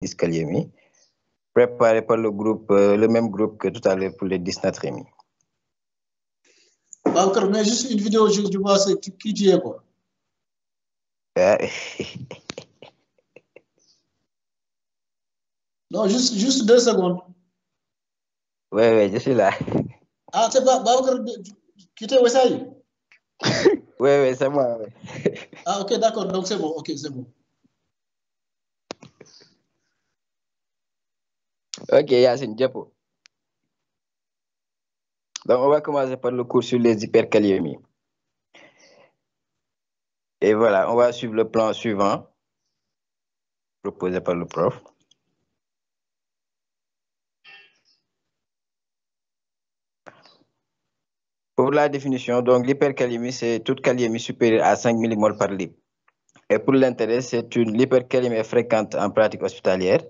dyskaliémie, préparé par le même groupe que tout à l'heure pour les dysnatrémies. Babacar, mais juste une vidéo, je vois qui tu es, quoi. Non, juste 2 secondes. Oui, je suis là. Ah, c'est pas Babacar, qui t'es Wessaï? Oui, c'est moi. Ouais. Ah, ok, d'accord, donc c'est bon, ok, c'est bon. Ok, Yacine Diapo. Donc, on va commencer par le cours sur les hyperkaliémies. Et voilà, on va suivre le plan suivant, proposé par le prof. Pour la définition, donc l'hyperkaliémie, c'est toute kaliémie supérieure à 5 mmol par litre. Et pour l'intérêt, l'hyperkaliémie est fréquente en pratique hospitalière.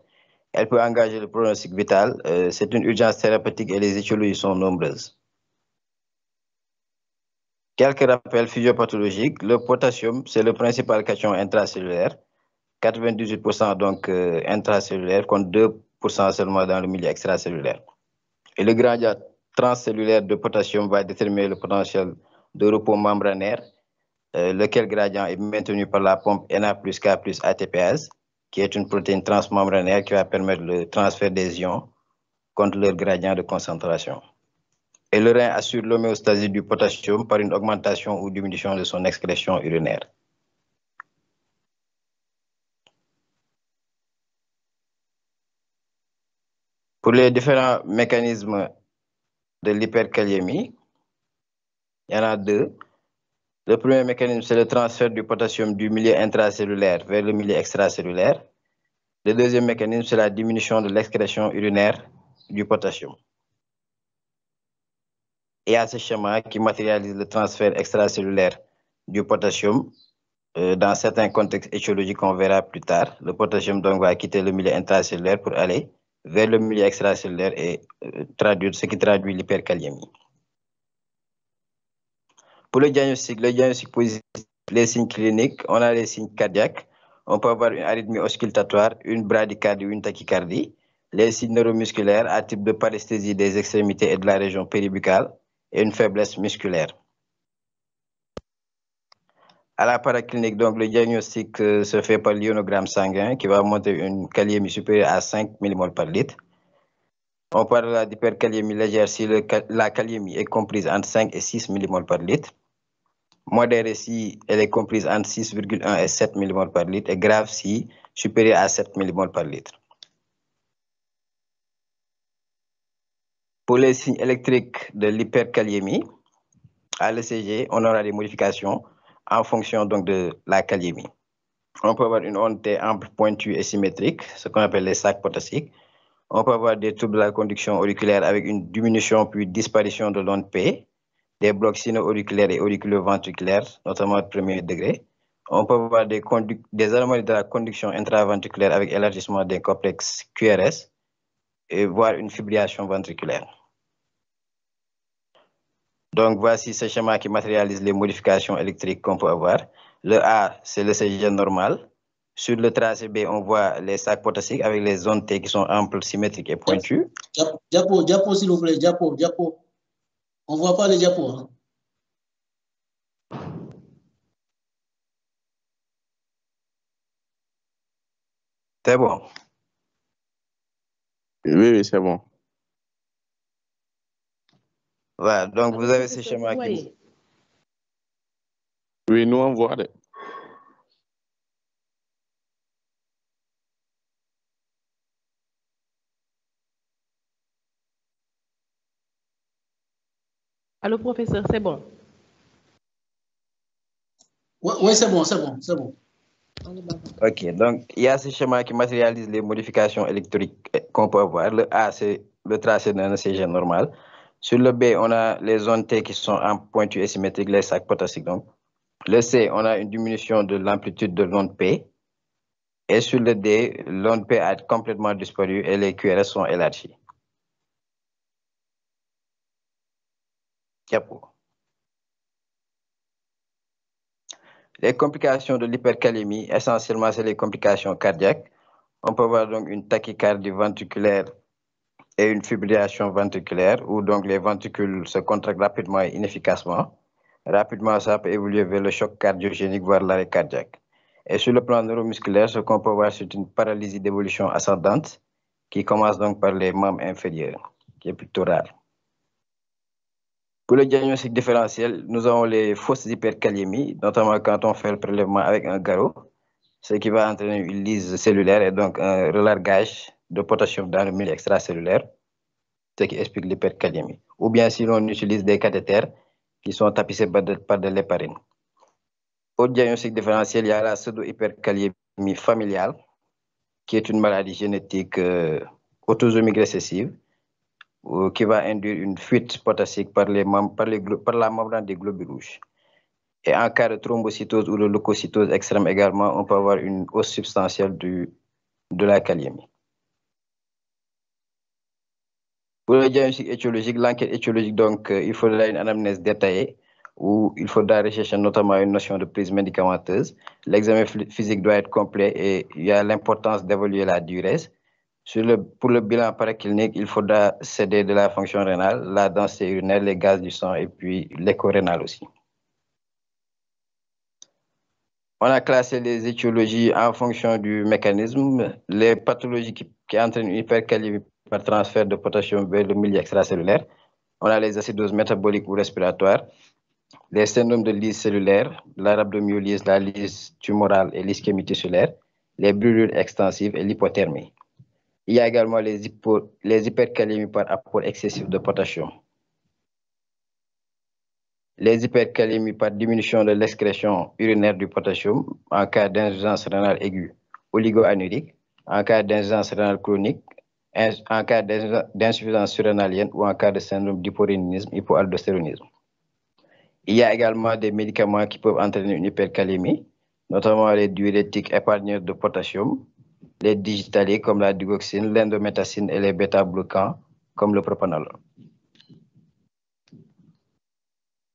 Elle peut engager le pronostic vital. C'est une urgence thérapeutique et les étiologies sont nombreuses. Quelques rappels physiopathologiques. Le potassium, c'est le principal cation intracellulaire. 98% donc intracellulaire, contre 2% seulement dans le milieu extracellulaire. Et le gradient transcellulaire de potassium va déterminer le potentiel de repos membranaire, lequel gradient est maintenu par la pompe Na plus K plus ATPase, qui est une protéine transmembranaire qui va permettre le transfert des ions contre leur gradient de concentration. Et le rein assure l'homéostasie du potassium par une augmentation ou diminution de son excrétion urinaire. Pour les différents mécanismes de l'hyperkaliémie, il y en a 2. Le premier mécanisme, c'est le transfert du potassium du milieu intracellulaire vers le milieu extracellulaire. Le deuxième mécanisme, c'est la diminution de l'excrétion urinaire du potassium. Et à ce schéma qui matérialise le transfert extracellulaire du potassium, dans certains contextes étiologiques qu'on verra plus tard, le potassium donc va quitter le milieu intracellulaire pour aller vers le milieu extracellulaire et ce qui traduit l'hyperkaliémie. Pour le diagnostic positif, les signes cliniques, on a les signes cardiaques. On peut avoir une arythmie auscultatoire, une bradycardie ou une tachycardie. Les signes neuromusculaires à type de paresthésie des extrémités et de la région péribuccale et une faiblesse musculaire. À la paraclinique, donc, le diagnostic se fait par l'ionogramme sanguin qui va montrer une kaliémie supérieure à 5 mmol par litre. On parle d'hyperkaliémie légère si la kaliémie est comprise entre 5 et 6 mmol par litre. Modérée si elle est comprise entre 6,1 et 7 mmol par litre et grave si supérieure à 7 mmol par litre. Pour les signes électriques de l'hyperkaliémie, à l'ECG, on aura des modifications en fonction donc de la kaliémie. On peut avoir une onde T ample, pointue et symétrique, ce qu'on appelle les sacs potassiques. On peut avoir des troubles de la conduction auriculaire avec une diminution puis disparition de l'onde P, des blocs sino-auriculaires et auriculo-ventriculaires, notamment de premier degré. On peut avoir des anomalies de la conduction intraventriculaire avec élargissement des complexes QRS et voire une fibrillation ventriculaire. Donc, voici ce schéma qui matérialise les modifications électriques qu'on peut avoir. Le A, c'est le CG normal. Sur le tracé B, on voit les sacs potassiques avec les zones T qui sont amples, symétriques et pointues. Diapo, s'il vous plaît, diapo. On ne voit pas les diapos. Hein. C'est bon. Oui, c'est bon. Voilà, donc vous avez ce schéma qui... Oui, nous on voit. Allô, professeur, c'est bon? Oui, c'est bon. Ok, donc il y a ce schéma qui matérialise les modifications électriques qu'on peut avoir. Le A, c'est le tracé d'un ECG normal. Sur le B, on a les zones T qui sont en pointu et symétriques, les sacs potassiques. Donc. Le C, on a une diminution de l'amplitude de l'onde P. Et sur le D, l'onde P a complètement disparu et les QRS sont élargis. Diapo. Les complications de l'hyperkaliémie, essentiellement, c'est les complications cardiaques. On peut avoir donc une tachycardie ventriculaire et une fibrillation ventriculaire, où donc les ventricules se contractent rapidement et inefficacement. Rapidement, ça peut évoluer vers le choc cardiogénique, voire l'arrêt cardiaque. Et sur le plan neuromusculaire, ce qu'on peut voir, c'est une paralysie d'évolution ascendante qui commence donc par les membres inférieurs, qui est plutôt rare. Pour le diagnostic différentiel, nous avons les fausses hyperkaliémies, notamment quand on fait le prélèvement avec un garrot, ce qui va entraîner une lyse cellulaire et donc un relargage de potassium dans le milieu extracellulaire, ce qui explique l'hyperkaliémie. Ou bien si l'on utilise des cathéters qui sont tapissés par de l'héparine. Au diagnostic différentiel, il y a la pseudo-hyperkaliémie familiale, qui est une maladie génétique autosomique récessive, qui va induire une fuite potassique par la membrane des globules rouges. Et en cas de thrombocytose ou de leucocytose extrême également, on peut avoir une hausse substantielle de la kaliémie. Pour le diagnostic étiologique, l'enquête étiologique, donc, il faudra une anamnèse détaillée où il faudra rechercher notamment une notion de prise médicamenteuse. L'examen physique doit être complet et il y a l'importance d'évaluer la diurèse. Pour le bilan paraclinique, il faudra céder de la fonction rénale, la densité urinaire, les gaz du sang et puis l'écho rénal aussi. On a classé les étiologies en fonction du mécanisme. Les pathologies qui entraînent une hyperkaliémie par transfert de potassium vers le milieu extracellulaire. On a les acidoses métaboliques ou respiratoires, les syndromes de lyse cellulaire, la rhabdomyolyse, la lyse tumorale et l'ischémie tissulaire, les brûlures extensives et l'hypothermie. Il y a également les hyperkaliémies par apport excessif de potassium. Les hyperkaliémies par diminution de l'excrétion urinaire du potassium en cas d'insuffisance rénale aiguë oligo-anurique, en cas d'insuffisance rénale chronique, en cas d'insuffisance surrénalienne ou en cas de syndrome d'hyporéninisme, hypoaldostéronisme. Il y a également des médicaments qui peuvent entraîner une hyperkaliémie, notamment les diurétiques épargneurs de potassium, les digitaliques comme la digoxine, l'indométhacine et les bêta-bloquants comme le propanolol.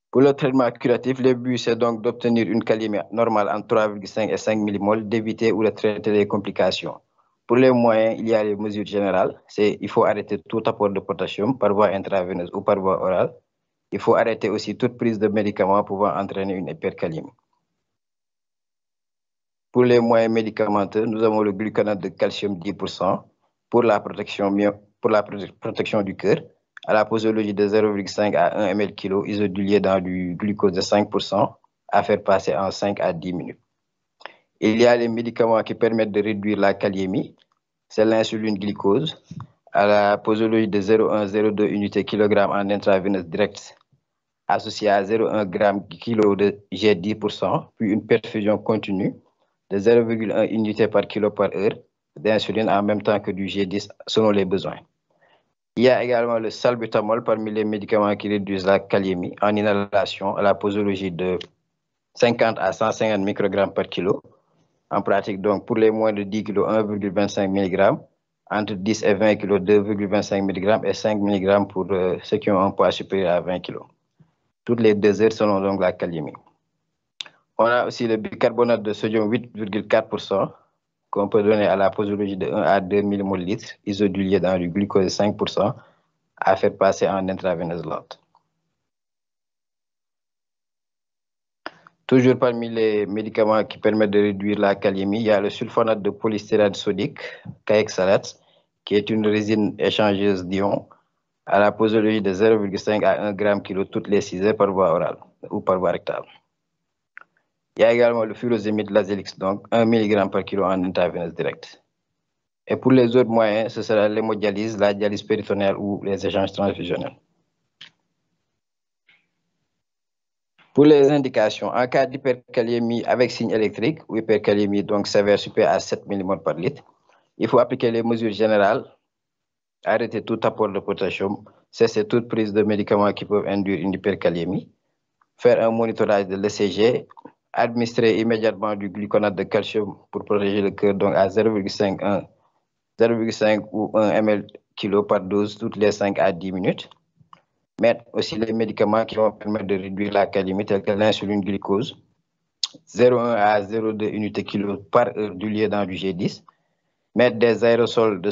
Pour le traitement curatif, le but c'est donc d'obtenir une kaliémie normale entre 3,5 et 5 mmol, d'éviter ou de traiter les complications. Pour les moyens, il y a les mesures générales. Il faut arrêter tout apport de potassium par voie intraveineuse ou par voie orale. Il faut arrêter aussi toute prise de médicaments pouvant entraîner une hyperkaliémie. Pour les moyens médicamenteux, nous avons le gluconate de calcium 10% pour la protection du cœur, à la posologie de 0,5 à 1 ml/kg isodilué dans du glucose de 5% à faire passer en 5 à 10 minutes. Il y a les médicaments qui permettent de réduire la kaliémie, c'est l'insuline glucose, à la posologie de 0,1-0,2 unités kg en intraveineuse directe, associé à 0,1 g/kg de G10%, puis une perfusion continue de 0,1 unité par kilo par heure d'insuline en même temps que du G10 selon les besoins. Il y a également le salbutamol parmi les médicaments qui réduisent la kaliémie en inhalation à la posologie de 50 à 150 microgrammes par kilo. En pratique, donc, pour les moins de 10 kg, 1,25 mg, entre 10 et 20 kg, 2,25 mg et 5 mg pour ceux qui ont un poids supérieur à 20 kg. Toutes les 2 heures selon donc la kaliémie. On a aussi le bicarbonate de sodium 8,4% qu'on peut donner à la posologie de 1 à 2 mmol isodilué dans du glucose de 5% à faire passer en intraveineuse lente. Toujours parmi les médicaments qui permettent de réduire la kaliémie, il y a le sulfonate de polystyrène sodique, caoxalate, qui est une résine échangeuse d'ions à la posologie de 0,5 à 1 g/kg toutes les 6 heures par voie orale ou par voie rectale. Il y a également le furosémide lazélix, donc 1 mg/kg en intraveineuse directe. Et pour les autres moyens, ce sera l'hémodialyse, la dialyse péritonéale ou les échanges transfusionnels. Pour les indications, en cas d'hyperkaliémie avec signe électrique ou hyperkaliémie donc sévère supérieure à 7 mmol par litre, il faut appliquer les mesures générales, arrêter tout apport de potassium, cesser toute prise de médicaments qui peuvent induire une hyperkaliémie, faire un monitorage de l'ECG, administrer immédiatement du gluconate de calcium pour protéger le cœur donc à 0,5 ou 1 ml/kg par dose toutes les 5 à 10 minutes. Mettre aussi les médicaments qui vont permettre de réduire la kaliémie, tels que l'insuline glucose, 0,1 à 0,2 unités kg par heure dilué dans du G10. mettre des aérosols de